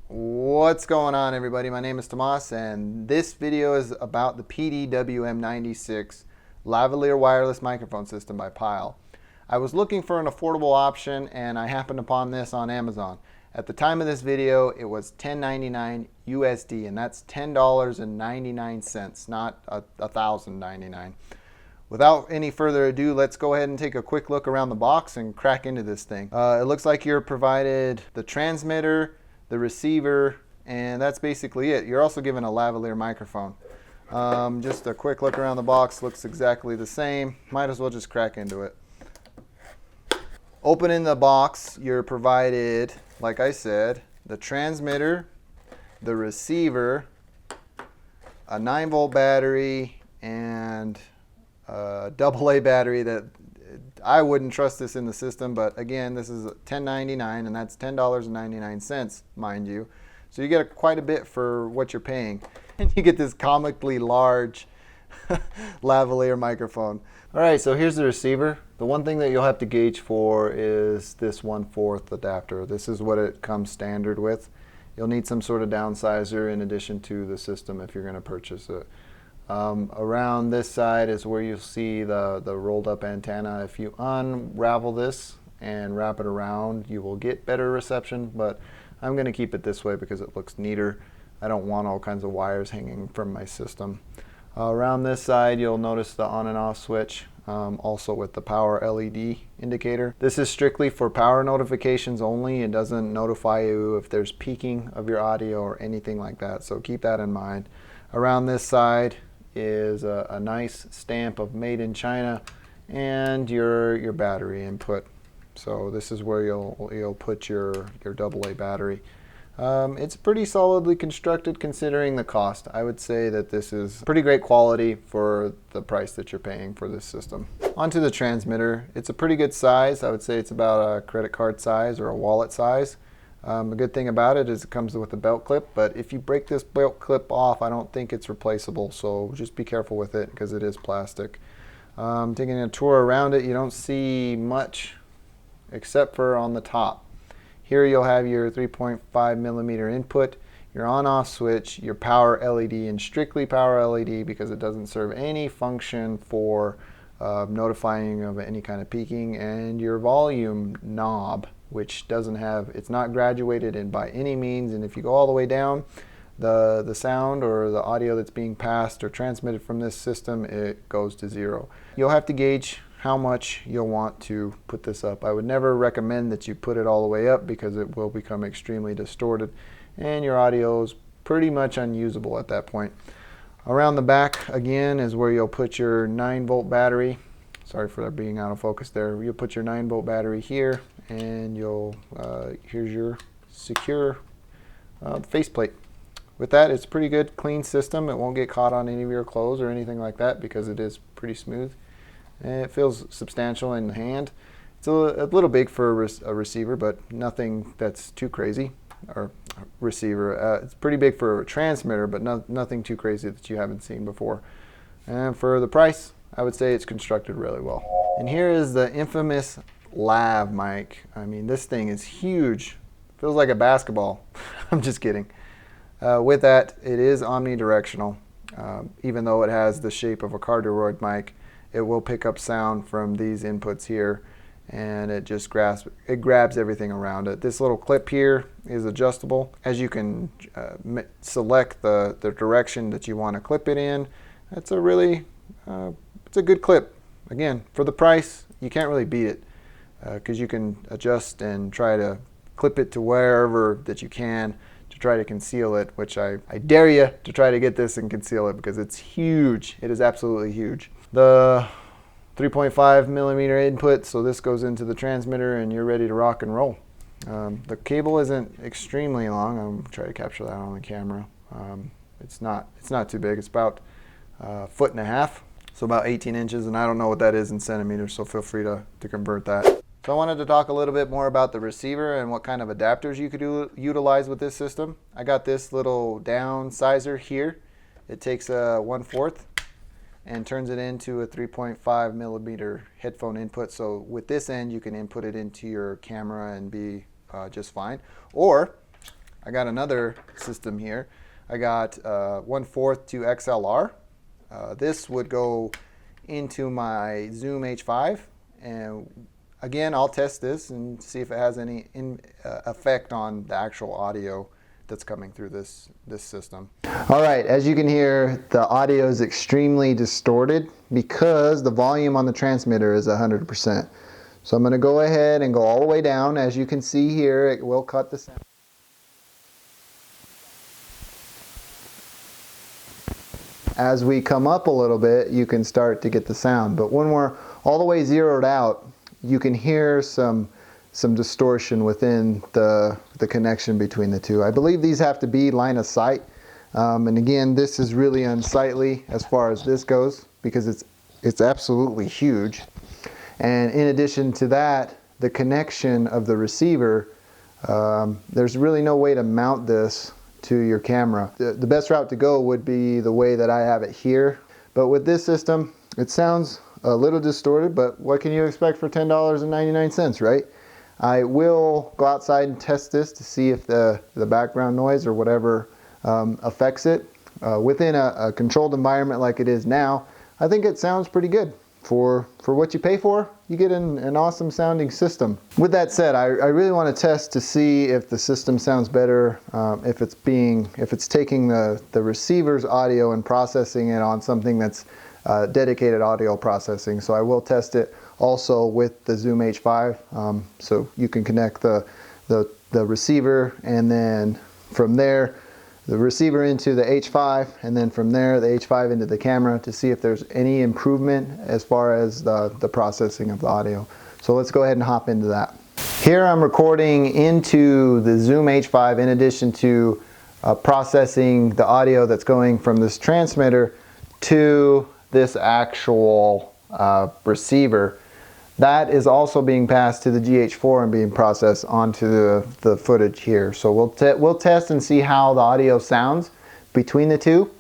What's going on, everybody? My name is Tomas, and this video is about the PDWM96 Lavalier wireless microphone system by Pyle. I was looking for an affordable option, and I happened upon this on Amazon. At the time of this video, it was $10.99 USD, and that's $10.99, not $1,099. Without any further ado, let's go ahead and take a quick look around the box and crack into this thing. It looks like you're provided the transmitter, the receiver, and that's basically it. You're also given a lavalier microphone. Just a quick look around the box, looks exactly the same. Might as well just crack into it. Opening the box, you're provided, like I said, the transmitter, the receiver, a 9-volt battery, and a AA battery that I wouldn't trust this in the system, but again, this is $10.99, and that's $10.99, mind you. So you get quite a bit for what you're paying. And you get this comically large lavalier microphone. All right, so here's the receiver. The one thing that you'll have to gauge for is this 1/4 adapter. This is what it comes standard with. You'll need some sort of downsizer in addition to the system if you're going to purchase it. Around this side is where you'll see the rolled up antenna. If you unravel this and wrap it around, you will get better reception, but I'm going to keep it this way because it looks neater. I don't want all kinds of wires hanging from my system. Around this side, you'll notice the on and off switch, also with the power LED indicator. This is strictly for power notifications only. It doesn't notify you if there's peaking of your audio or anything like that, so keep that in mind. Around this side is a nice stamp of made in China and your battery input. So this is where you'll put your AA battery. It's pretty solidly constructed considering the cost. I would say that this is pretty great quality for the price that you're paying for this system. Onto the transmitter. It's a pretty good size. I would say it's about a credit card size or a wallet size. A good thing about it is it comes with a belt clip, but if you break this belt clip off, I don't think it's replaceable, so just be careful with it because it is plastic. Taking a tour around it, you don't see much except for on the top. Here you'll have your 3.5 millimeter input, your on-off switch, your power LED, and strictly power LED because it doesn't serve any function for notifying of any kind of peaking, and your volume knob, which doesn't have, it's not graduated in by any means, and if you go all the way down, the sound or the audio that's being passed or transmitted from this system, it goes to 0. You'll have to gauge how much you'll want to put this up. I would never recommend that you put it all the way up because it will become extremely distorted and your audio is pretty much unusable at that point. Around the back again is where you'll put your 9-volt battery. Sorry for being out of focus there. You'll put your 9-volt battery here, and here's your secure faceplate. With that, it's a pretty good clean system. It won't get caught on any of your clothes or anything like that because it is pretty smooth. And it feels substantial in the hand. It's a little big for a receiver, but nothing that's too crazy. Or receiver. It's pretty big for a transmitter, but nothing too crazy that you haven't seen before. And for the price, I would say it's constructed really well. And here is the infamous Lav Mic. I mean, this thing is huge. Feels like a basketball. I'm just kidding. With that, it is omnidirectional. Even though it has the shape of a cardioid mic, it will pick up sound from these inputs here, and it just grabs everything around it. This little clip here is adjustable. As you can select the direction that you want to clip it in, that's a really it's a good clip. Again, for the price, you can't really beat it because you can adjust and try to clip it to wherever that you can to try to conceal it, which I dare you to try to get this and conceal it because it's huge. It is absolutely huge. The 3.5 millimeter input, so this goes into the transmitter and you're ready to rock and roll. The cable isn't extremely long. I'm trying to capture that on the camera. It's not too big. It's about 1.5 feet. So about 18 inches, and I don't know what that is in centimeters, so feel free to convert that. So I wanted to talk a little bit more about the receiver and what kind of adapters you could utilize with this system. I got this little downsizer here. It takes a 1/4 and turns it into a 3.5 millimeter headphone input. So with this end, you can input it into your camera and be just fine. Or I got another system here. I got 1/4 to XLR. This would go into my Zoom H5, and again, I'll test this and see if it has any effect on the actual audio that's coming through this system. All right, as you can hear, the audio is extremely distorted because the volume on the transmitter is 100%. So I'm going to go ahead and go all the way down. As you can see here, it will cut the sound. As we come up a little bit, you can start to get the sound. But when we're all the way zeroed out, you can hear some distortion within the connection between the two. I believe these have to be line of sight. And again, this is really unsightly as far as this goes because it's absolutely huge. And in addition to that, the connection of the receiver, there's really no way to mount this to your camera. The best route to go would be the way that I have it here. But with this system, it sounds a little distorted, but what can you expect for $10.99, right? I will go outside and test this to see if the background noise or whatever affects it. Within a controlled environment like it is now, I think it sounds pretty good. For what you pay for, you get an awesome sounding system. With that said, I really want to test to see if the system sounds better, if it's taking the receiver's audio and processing it on something that's dedicated audio processing. So I will test it also with the Zoom H5. So you can connect the receiver, and then from there the receiver into the H5, and then from there the H5 into the camera to see if there's any improvement as far as the processing of the audio. So let's go ahead and hop into that. Here I'm recording into the Zoom H5 in addition to processing the audio that's going from this transmitter to this actual receiver. That is also being passed to the GH4 and being processed onto the footage here. So we'll test and see how the audio sounds between the two.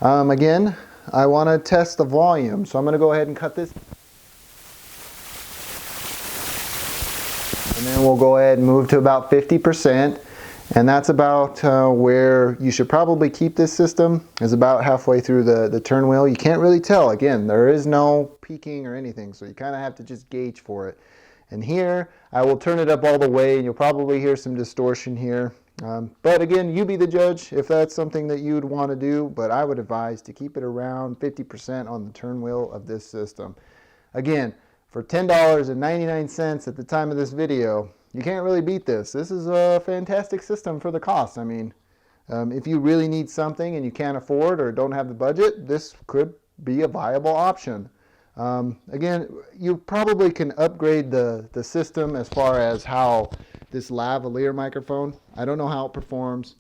Again, I want to test the volume, so I'm going to go ahead and cut this. And then we'll go ahead and move to about 50%. And that's about where you should probably keep this system, is about halfway through the turn wheel. You can't really tell. Again, there is no peaking or anything, so you kind of have to just gauge for it. And here, I will turn it up all the way, and you'll probably hear some distortion here. But again, you be the judge if that's something that you'd want to do, but I would advise to keep it around 50% on the turn wheel of this system. Again, for $10.99 at the time of this video, you can't really beat this. This is a fantastic system for the cost. I mean, if you really need something and you can't afford or don't have the budget, this could be a viable option. Again, you probably can upgrade the system as far as how this Lavalier microphone, I don't know how it performs.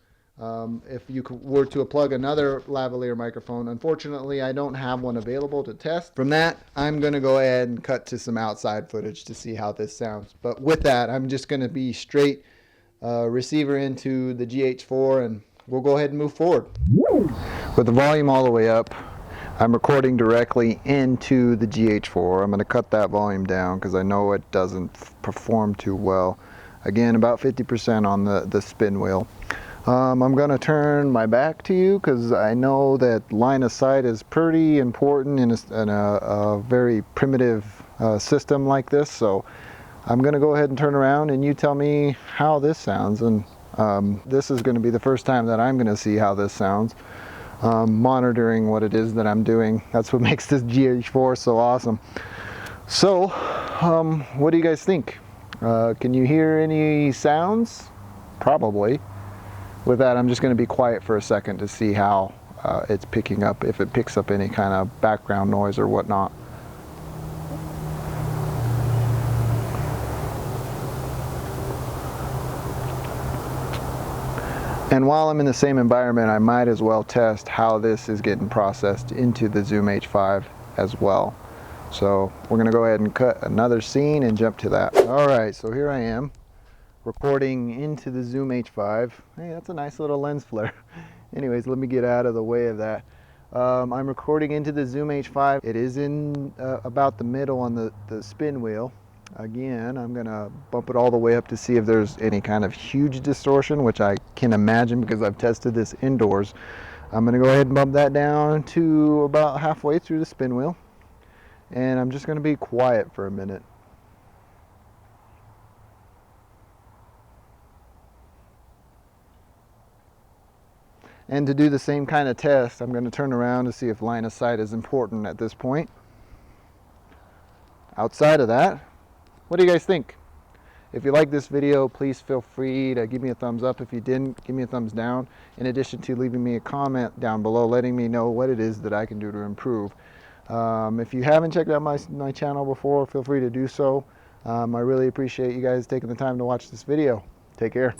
If you were to plug another Lavalier microphone, unfortunately I don't have one available to test. From that, I'm going to go ahead and cut to some outside footage to see how this sounds. But with that, I'm just going to be straight receiver into the GH4, and we'll go ahead and move forward. With the volume all the way up, I'm recording directly into the GH4. I'm going to cut that volume down because I know it doesn't perform too well. Again, about 50% on the spin wheel. I'm going to turn my back to you because I know that line of sight is pretty important in a very primitive system like this. So I'm going to go ahead and turn around and you tell me how this sounds. And this is going to be the first time that I'm going to see how this sounds. Monitoring what it is that I'm doing. That's what makes this GH4 so awesome. So what do you guys think? Can you hear any sounds? Probably. With that, I'm just going to be quiet for a second to see how it's picking up, if it picks up any kind of background noise or whatnot. And while I'm in the same environment, I might as well test how this is getting processed into the Zoom H5 as well. So we're going to go ahead and cut another scene and jump to that. All right, so here I am, recording into the Zoom H5. Hey, that's a nice little lens flare. Anyways, let me get out of the way of that. I'm recording into the Zoom H5. It is in about the middle on the spin wheel. Again, I'm going to bump it all the way up to see if there's any kind of huge distortion, which I can imagine because I've tested this indoors. I'm going to go ahead and bump that down to about halfway through the spin wheel. And I'm just going to be quiet for a minute. And to do the same kind of test, I'm going to turn around to see if line of sight is important at this point. Outside of that, what do you guys think? If you like this video, please feel free to give me a thumbs up. If you didn't, give me a thumbs down. In addition to leaving me a comment down below, letting me know what it is that I can do to improve. If you haven't checked out my channel before, feel free to do so. I really appreciate you guys taking the time to watch this video. Take care.